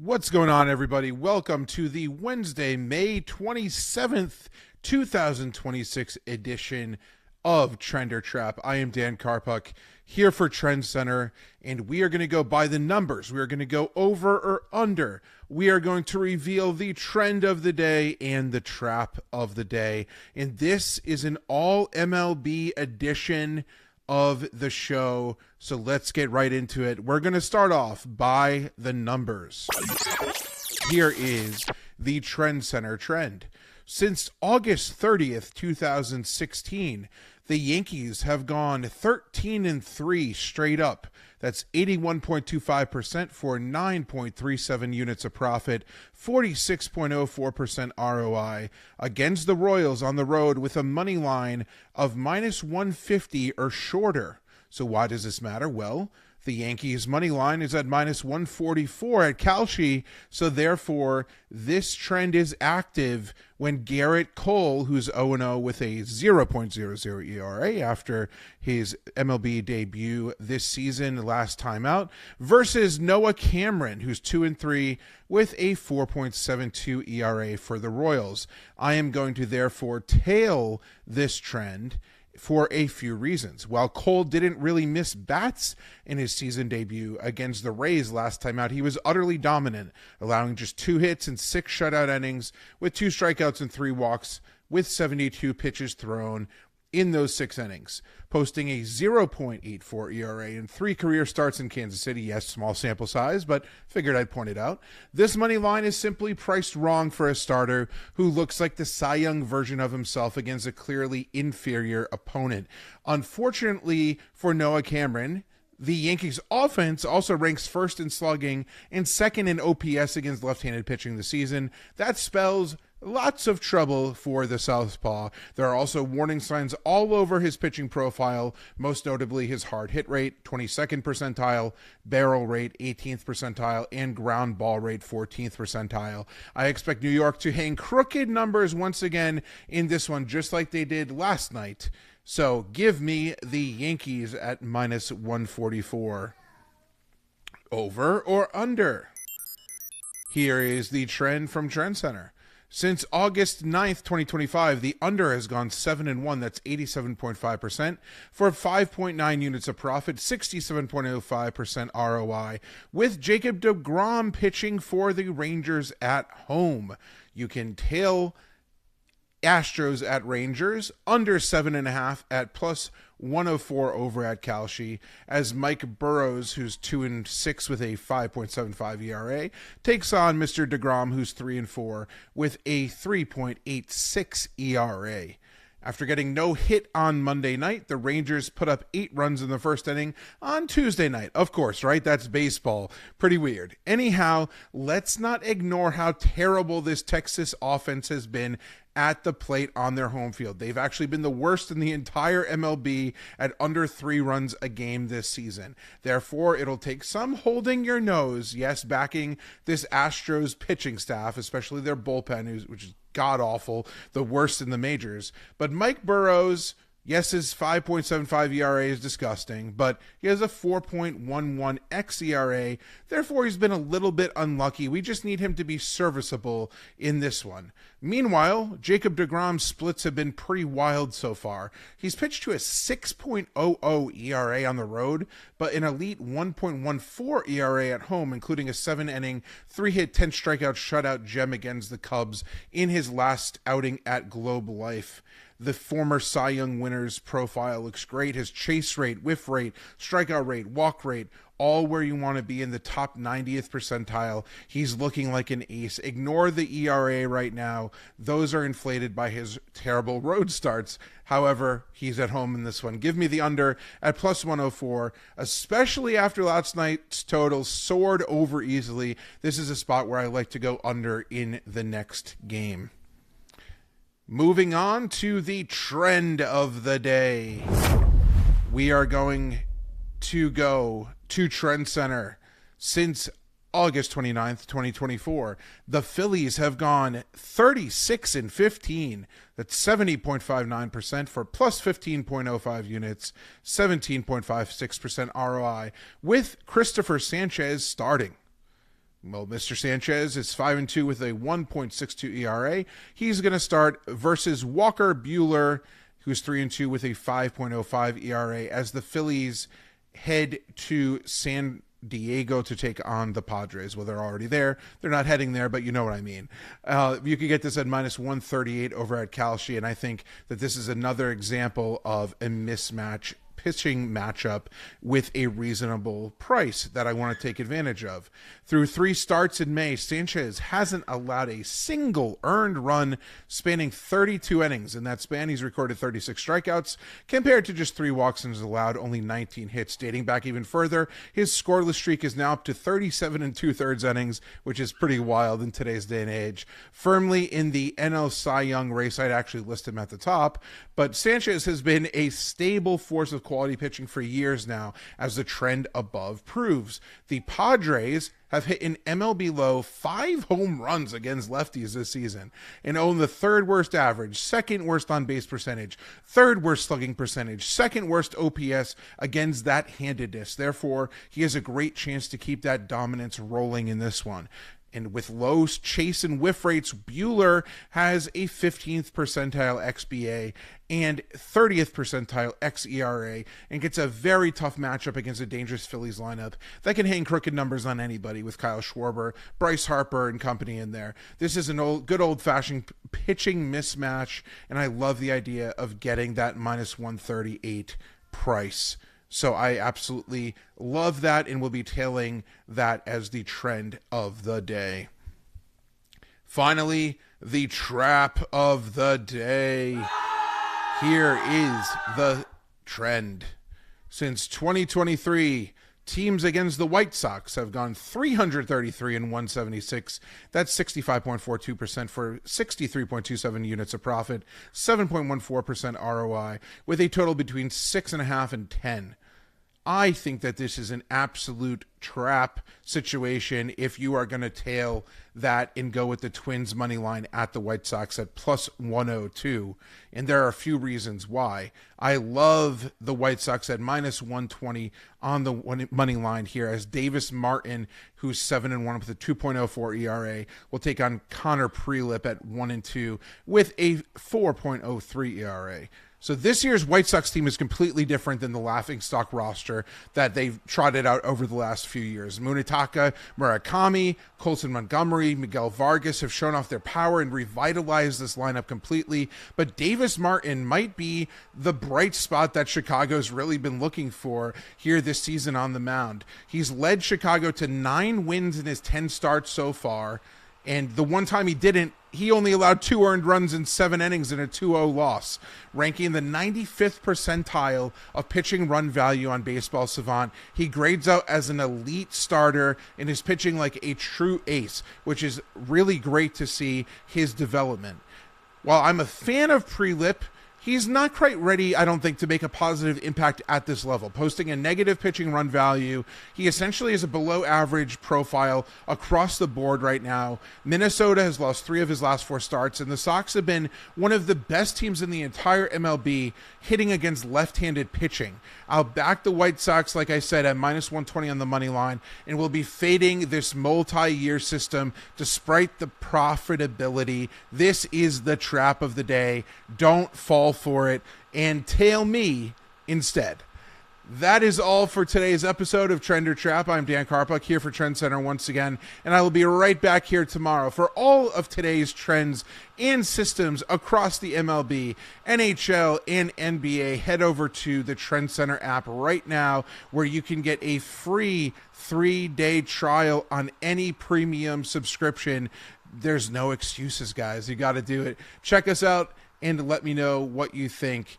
What's going on, everybody? Welcome to the Wednesday, May 27th, 2026 edition of Trend or Trap. I am Dan Karpuc here for TrendsCenter, and we are going to go by the numbers. We are going to go over or under. We are going to reveal the trend of the day and the trap of the day. And this is an all MLB edition of the show, so let's get right into it. We're going to start off by the numbers. Here is the TrendsCenter trend. Since August 30th, 2016, the Yankees have gone 13-3 straight up. That's 81.25% for 9.37 units of profit, 46.04% ROI against the Royals on the road with a money line of minus 150 or shorter. So why does this matter? Well, the Yankees money line is at minus 144 at Kalshi, so therefore this trend is active when Gerrit Cole, who's 0-0 with a 0.00 ERA after his MLB debut this season, last time out, versus Noah Cameron, who's 2-3 with a 4.72 ERA for the Royals. I am going to therefore tail this trend for a few reasons. While Cole didn't really miss bats in his season debut against the Rays last time out, he was utterly dominant, allowing just 2 hits and 6 shutout innings with 2 strikeouts and 3 walks with 72 pitches thrown in those 6 innings, posting a 0.84 ERA in 3 career starts in Kansas City. Yes, small sample size, but figured I'd point it out. This money line is simply priced wrong for a starter who looks like the Cy Young version of himself against a clearly inferior opponent. Unfortunately for Noah Cameron, the Yankees offense also ranks first in slugging and second in OPS against left-handed pitching this season. That spells lots of trouble for the southpaw. There are also warning signs all over his pitching profile, most notably his hard hit rate, 22nd percentile, barrel rate, 18th percentile, and ground ball rate, 14th percentile. I expect New York to hang crooked numbers once again in this one, just like they did last night. So give me the Yankees at minus 144. Over or under? Here is the trend from TrendsCenter. Since August 9th, 2025, the under has gone 7-1. That's 87.5% for 5.9 units of profit, 67.05% ROI, with Jacob deGrom pitching for the Rangers at home. You can tail Astros at Rangers, under 7.5 at plus 104 over at Kalshi, as Mike Burrows, who's 2-6 with a 5.75 ERA, takes on Mr. deGrom, who's 3-4 with a 3.86 ERA. After getting no hit on Monday night, the Rangers put up 8 runs in the first inning on Tuesday night. Of course, right? That's baseball. Pretty weird. Anyhow, let's not ignore how terrible this Texas offense has been at the plate on their home field. They've actually been the worst in the entire MLB at under 3 runs a game this season. Therefore, it'll take some holding your nose, yes, backing this Astros pitching staff, especially their bullpen, which is god-awful, the worst in the majors. But Mike Burrows, yes, his 5.75 ERA is disgusting, but he has a 4.11 xERA. Therefore, he's been a little bit unlucky. We just need him to be serviceable in this one. Meanwhile, Jacob deGrom's splits have been pretty wild so far. He's pitched to a 6.00 ERA on the road, but an elite 1.14 ERA at home, including a 7-inning, 3-hit, 10-strikeout shutout gem against the Cubs in his last outing at Globe Life. The former Cy Young winner's profile looks great. His chase rate, whiff rate, strikeout rate, walk rate, all where you want to be in the top 90th percentile. He's looking like an ace. Ignore the ERA right now. Those are inflated by his terrible road starts. However, he's at home in this one. Give me the under at plus 104, especially after last night's totals soared over easily. This is a spot where I like to go under in the next game. Moving on to the trend of the day. We are going to go to TrendsCenter. Since August 29th, 2024, the Phillies have gone 36-15. That's 70.59% for plus 15.05 units, 17.56% ROI, with Cristopher Sanchez starting. Well, Mr. Sanchez is 5-2 with a 1.62 ERA. He's going to start versus Walker Buehler, who's 3-2 with a 5.05 ERA, as the Phillies head to San Diego to take on the Padres. Well, they're already there. They're not heading there, but you know what I mean. You could get this at minus 138 over at Kalshi, and I think that this is another example of a mismatch pitching matchup with a reasonable price that I want to take advantage of. Through 3 starts in May, Sanchez hasn't allowed a single earned run spanning 32 innings. In that span, he's recorded 36 strikeouts compared to just 3 walks and has allowed only 19 hits. Dating back even further, his scoreless streak is now up to 37 2/3 innings, which is pretty wild in today's day and age. Firmly in the NL Cy Young race, I'd actually list him at the top, but Sanchez has been a stable force of quality pitching for years now, as the trend above proves. The Padres have hit an MLB low 5 home runs against lefties this season and own the 3rd worst average, 2nd worst on base percentage, 3rd worst slugging percentage, 2nd worst OPS against that handedness. Therefore, he has a great chance to keep that dominance rolling in this one. And with low chase and whiff rates, Buehler has a 15th percentile XBA and 30th percentile xERA and gets a very tough matchup against a dangerous Phillies lineup that can hang crooked numbers on anybody with Kyle Schwarber, Bryce Harper, and company in there. This is a good old-fashioned pitching mismatch, and I love the idea of getting that minus 138 price. So I absolutely love that, and will be tailing that as the trend of the day. Finally, the trap of the day. Here is the trend. Since 2023, teams against the White Sox have gone 333 and 176. That's 65.42% for 63.27 units of profit, 7.14% ROI, with a total between 6.5 and 10. I think that this is an absolute trap situation if you are going to tail that and go with the Twins money line at the White Sox at plus 102. And there are a few reasons why. I love the White Sox at minus 120 on the money line here, as Davis Martin, who's 7-1 with a 2.04 ERA, will take on Connor Prelip at 1-2 with a 4.03 ERA. So this year's White Sox team is completely different than the laughingstock roster that they've trotted out over the last few years. Munetaka, Murakami, Colson Montgomery, Miguel Vargas have shown off their power and revitalized this lineup completely. But Davis Martin might be the bright spot that Chicago's really been looking for here this season on the mound. He's led Chicago to 9 wins in his 10 starts so far. And the one time he didn't, he only allowed 2 earned runs in 7 innings in a 2-0 loss, ranking the 95th percentile of pitching run value on Baseball Savant. He grades out as an elite starter and is pitching like a true ace, which is really great to see his development. While I'm a fan of Prelip, he's not quite ready, I don't think, to make a positive impact at this level. Posting a negative pitching run value, he essentially is a below average profile across the board right now. Minnesota has lost 3 of his last 4 starts, and the Sox have been one of the best teams in the entire MLB hitting against left-handed pitching. I'll back the White Sox, like I said, at minus 120 on the money line, and we'll be fading this multi-year system despite the profitability. This is the trap of the day. Don't fall for it and tail me instead. That is all for today's episode of Trend or Trap. I'm Dan Karpuc here for TrendsCenter once again, and I will be right back here tomorrow for all of today's trends and systems across the MLB, NHL, and NBA. Head over to the TrendsCenter app right now, where you can get a free 3-day trial on any premium subscription. There's no excuses, guys. You got to do it. Check us out and let me know what you think.